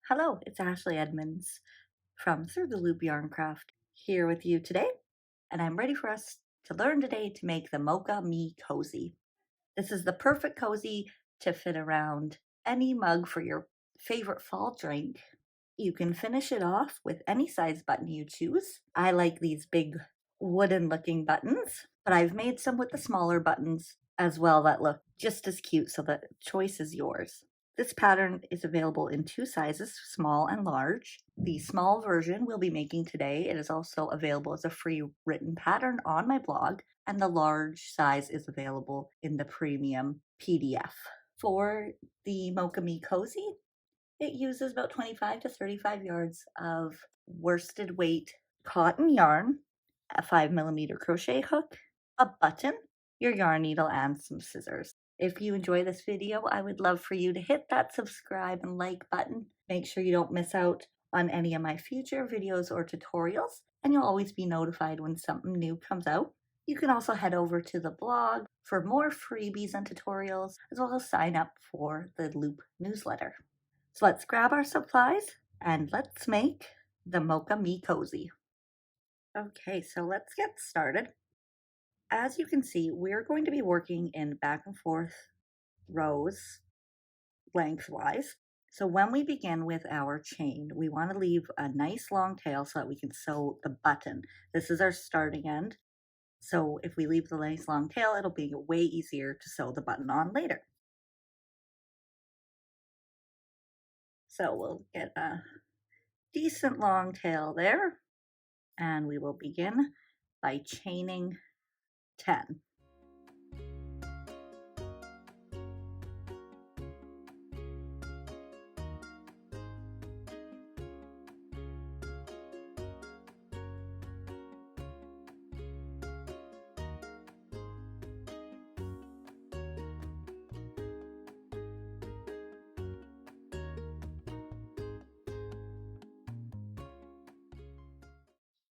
Hello, it's Ashley Edmonds from Through the Loop Yarn Craft here with you today, and I'm ready for us to learn today to make the Mocha Me Cozy. This is the perfect cozy to fit around any mug for your favorite fall drink. You can finish it off with any size button you choose. I like these big wooden looking buttons, but I've made some with the smaller buttons as well that look just as cute, so the choice is yours. This pattern is available in two sizes, small and large. The small version we'll be making today. It is also available as a free written pattern on my blog, and the large size is available in the premium PDF. For the Mocha Me Cozy, it uses about 25 to 35 yards of worsted weight cotton yarn, a 5mm crochet hook, a button, your yarn needle, and some scissors. If you enjoy this video, I would love for you to hit that subscribe and like button. Make sure you don't miss out on any of my future videos or tutorials, and you'll always be notified when something new comes out. You can also head over to the blog for more freebies and tutorials, as well as sign up for the Loop newsletter. So let's grab our supplies and let's make the Mocha Me Cozy. Okay, so let's get started. As you can see, we're going to be working in back and forth rows lengthwise. So when we begin with our chain, we want to leave a nice long tail so that we can sew the button. This is our starting end. So if we leave the nice long tail, it'll be way easier to sew the button on later. So we'll get a decent long tail there, and we will begin by chaining 10.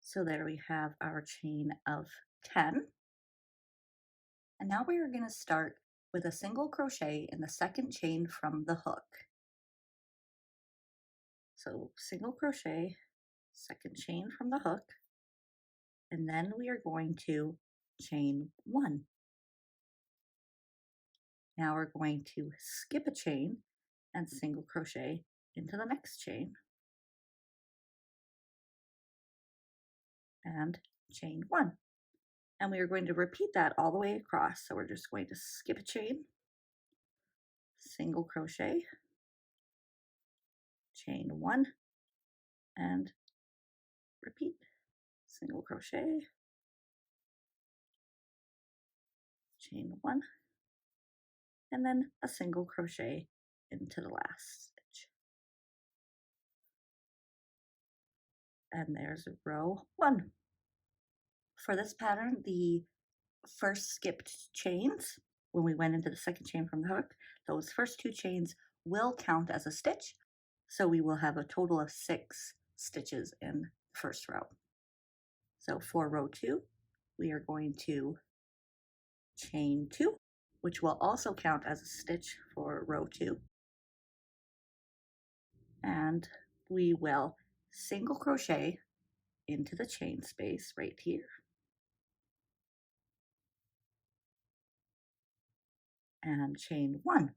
So there we have our chain of 10. And now we are going to start with a single crochet in the second chain from the hook. So single crochet, second chain from the hook, and then we are going to chain 1. Now we're going to skip a chain and single crochet into the next chain and chain 1. And we are going to repeat that all the way across. So we're just going to skip a chain, single crochet, chain 1, and repeat, single crochet, chain 1, and then a single crochet into the last stitch. And there's row 1. For this pattern, the first skipped chains, when we went into the second chain from the hook, those first 2 chains will count as a stitch. So we will have a total of 6 stitches in the first row. So for row 2, we are going to chain 2, which will also count as a stitch for row 2. And we will single crochet into the chain space right here. And chain 1.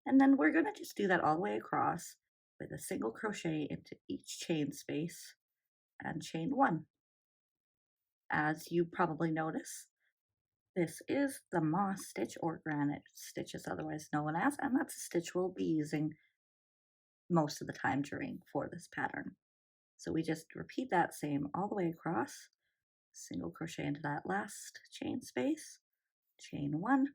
And then we're going to just do that all the way across with a single crochet into each chain space and chain 1. As you probably notice, this is the moss stitch, or granite stitch is otherwise known as, and that's a stitch we'll be using most of the time for this pattern. So we just repeat that same all the way across, single crochet into that last chain space, chain 1,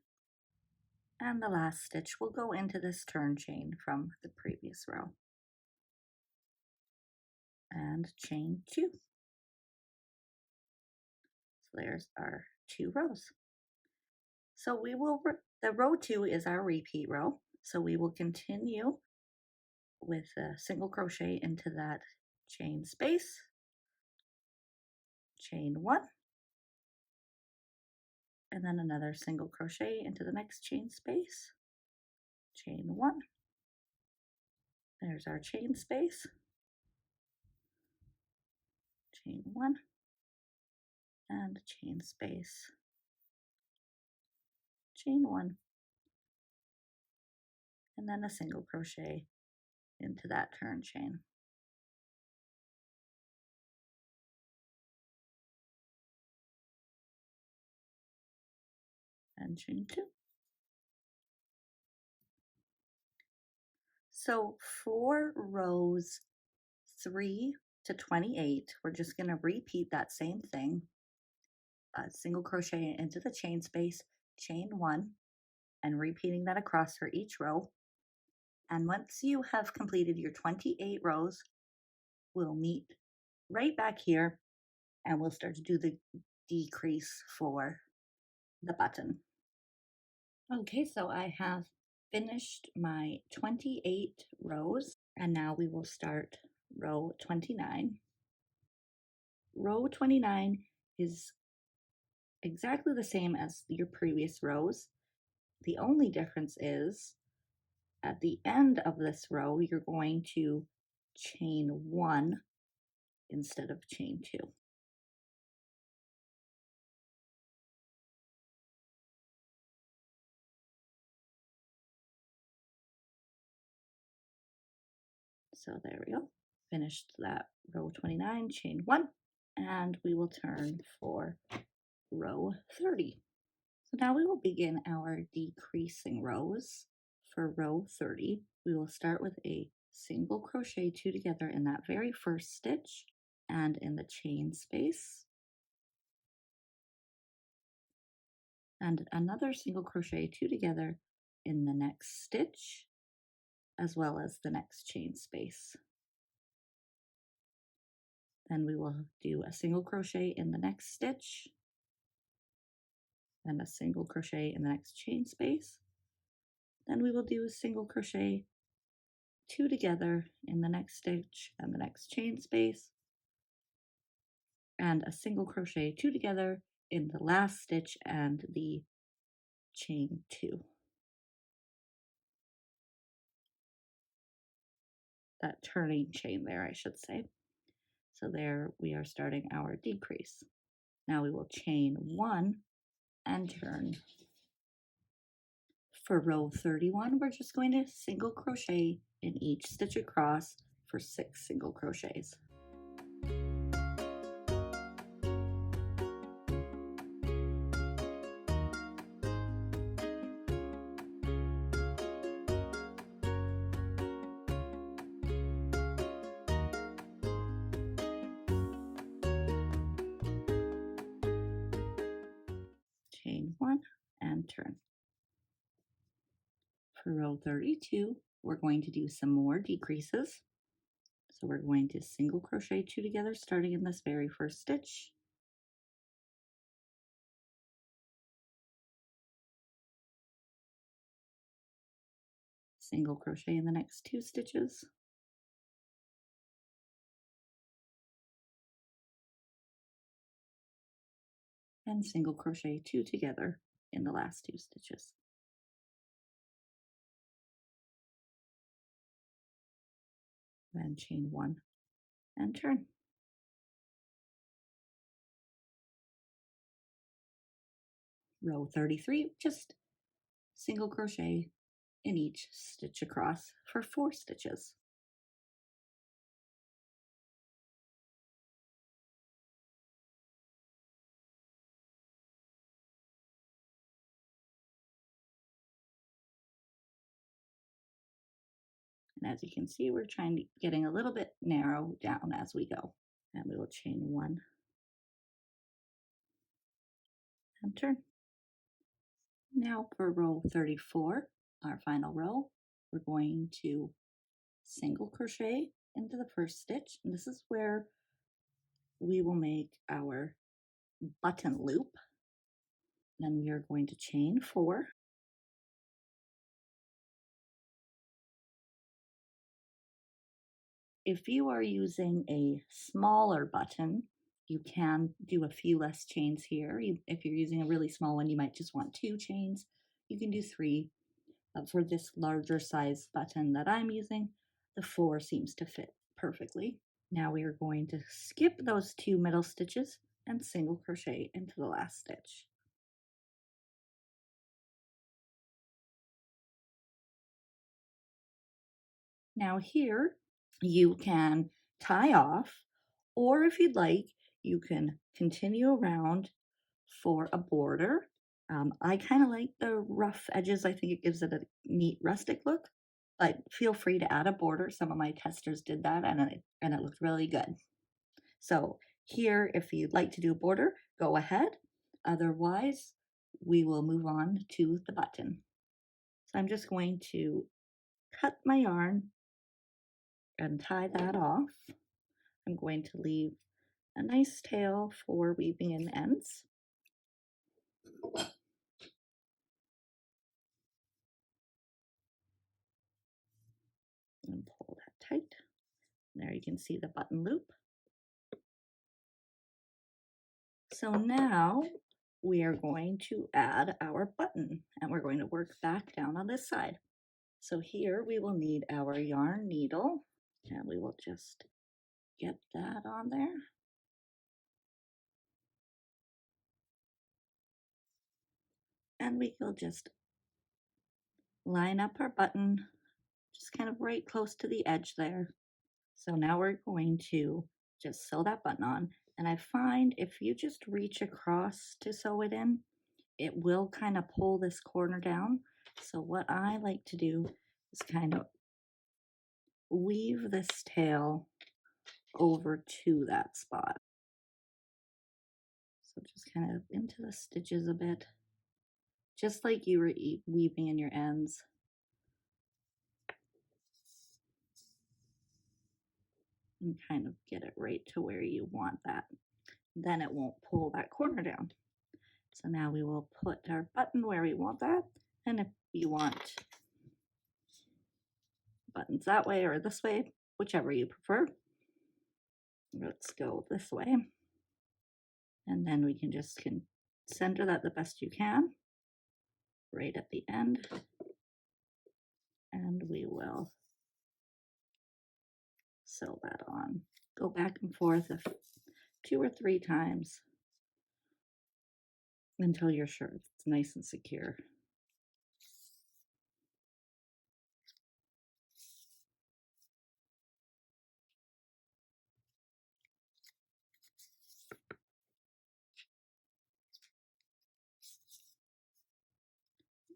and the last stitch will go into this turn chain from the previous row, and chain 2. So there's our 2 rows. So we will, the row 2 is our repeat row. So we will continue with a single crochet into that chain space, chain 1, and then another single crochet into the next chain space, chain 1, There's our chain space. Chain 1 and chain space. Chain 1 and then a single crochet into that turn chain. And chain 2. So for rows 3 to 28, we're just going to repeat that same thing. Single crochet into the chain space, chain 1, and repeating that across for each row. And once you have completed your 28 rows, we'll meet right back here and we'll start to do the decrease for the button. Okay, so I have finished my 28 rows and now we will start row 29. Row 29 is exactly the same as your previous rows. The only difference is at the end of this row, you're going to chain 1 instead of chain 2. So there we go. Finished that row 29, chain 1, and we will turn for row 30. So now we will begin our decreasing rows. For row 30, we will start with a single crochet 2 together in that very first stitch and in the chain space, and another single crochet 2 together in the next stitch as well as the next chain space. Then we will do a single crochet in the next stitch and a single crochet in the next chain space. Then we will do a single crochet 2 together in the next stitch and the next chain space, and a single crochet 2 together in the last stitch and the chain 2. That turning chain there, I should say. So there we are starting our decrease. Now we will chain 1 and turn. For row 31, we're just going to single crochet in each stitch across for 6 single crochets. Chain 1 and turn. For row 32, we're going to do some more decreases. So we're going to single crochet 2 together starting in this very first stitch. Single crochet in the next 2 stitches. And single crochet 2 together in the last 2 stitches. Then chain 1 and turn. Row 33, just single crochet in each stitch across for 4 stitches. And as you can see, we're getting a little bit narrow down as we go. And we will chain 1 and turn. Now for row 34, our final row, we're going to single crochet into the first stitch. And this is where we will make our button loop. Then we are going to chain 4. If you are using a smaller button, you can do a few less chains here. If you're using a really small one, you might just want 2 chains. You can do 3. For this larger size button that I'm using, The 4 seems to fit perfectly. Now we are going to skip those 2 middle stitches and single crochet into the last stitch. Now here you can tie off, or if you'd like, you can continue around for a border. I kind of like the rough edges. I think it gives it a neat rustic look, but feel free to add a border. Some of my testers did that and it looked really good. So here, if you'd like to do a border, go ahead. Otherwise, we will move on to the button. So I'm just going to cut my yarn and tie that off. I'm going to leave a nice tail for weaving in ends. And pull that tight. There you can see the button loop. So now we are going to add our button and we're going to work back down on this side. So here we will need our yarn needle and we will just get that on there. And we will just line up our button just kind of right close to the edge there. So now we're going to just sew that button on. And I find if you just reach across to sew it in, it will kind of pull this corner down. So what I like to do is kind of weave this tail over to that spot. So just kind of into the stitches a bit, just like you were weaving in your ends. And kind of get it right to where you want that. Then it won't pull that corner down. So now we will put our button where we want that. And if you want buttons that way or this way, whichever you prefer, let's go this way. And then we can just center that the best you can right at the end. And we will sew that on. Go back and forth 2 or 3 times until you're sure it's nice and secure.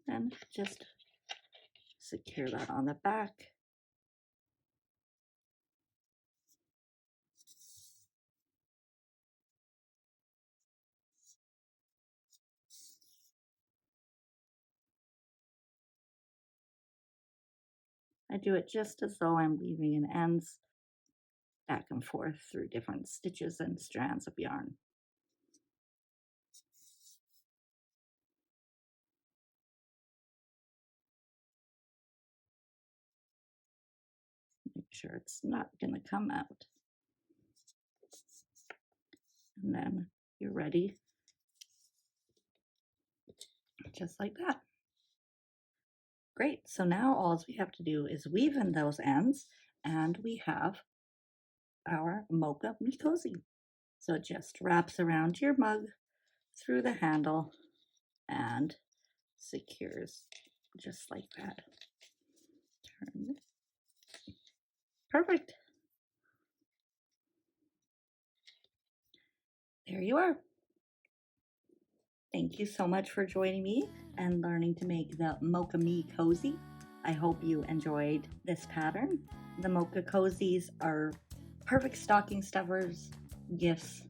And just secure that on the back. I do it just as though I'm weaving in ends back and forth through different stitches and strands of yarn. Make sure it's not going to come out. And then you're ready, just like that. Great, so now all we have to do is weave in those ends and we have our Mocha Me Cozy. So it just wraps around your mug through the handle and secures just like that. Turn. Perfect. There you are. Thank you so much for joining me and learning to make the Mocha Me Cozy. I hope you enjoyed this pattern. The Mocha Cozies are perfect stocking stuffers, gifts,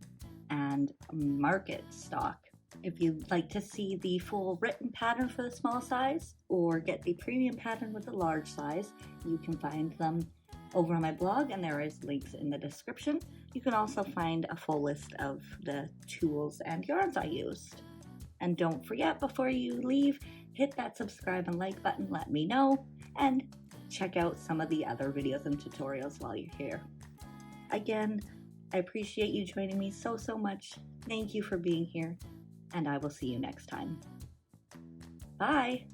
and market stock. If you'd like to see the full written pattern for the small size or get the premium pattern with the large size, you can find them over on my blog, and there is links in the description. You can also find a full list of the tools and yarns I used. And don't forget, before you leave, hit that subscribe and like button, let me know, and check out some of the other videos and tutorials while you're here. Again, I appreciate you joining me so much. Thank you for being here, and I will see you next time. Bye!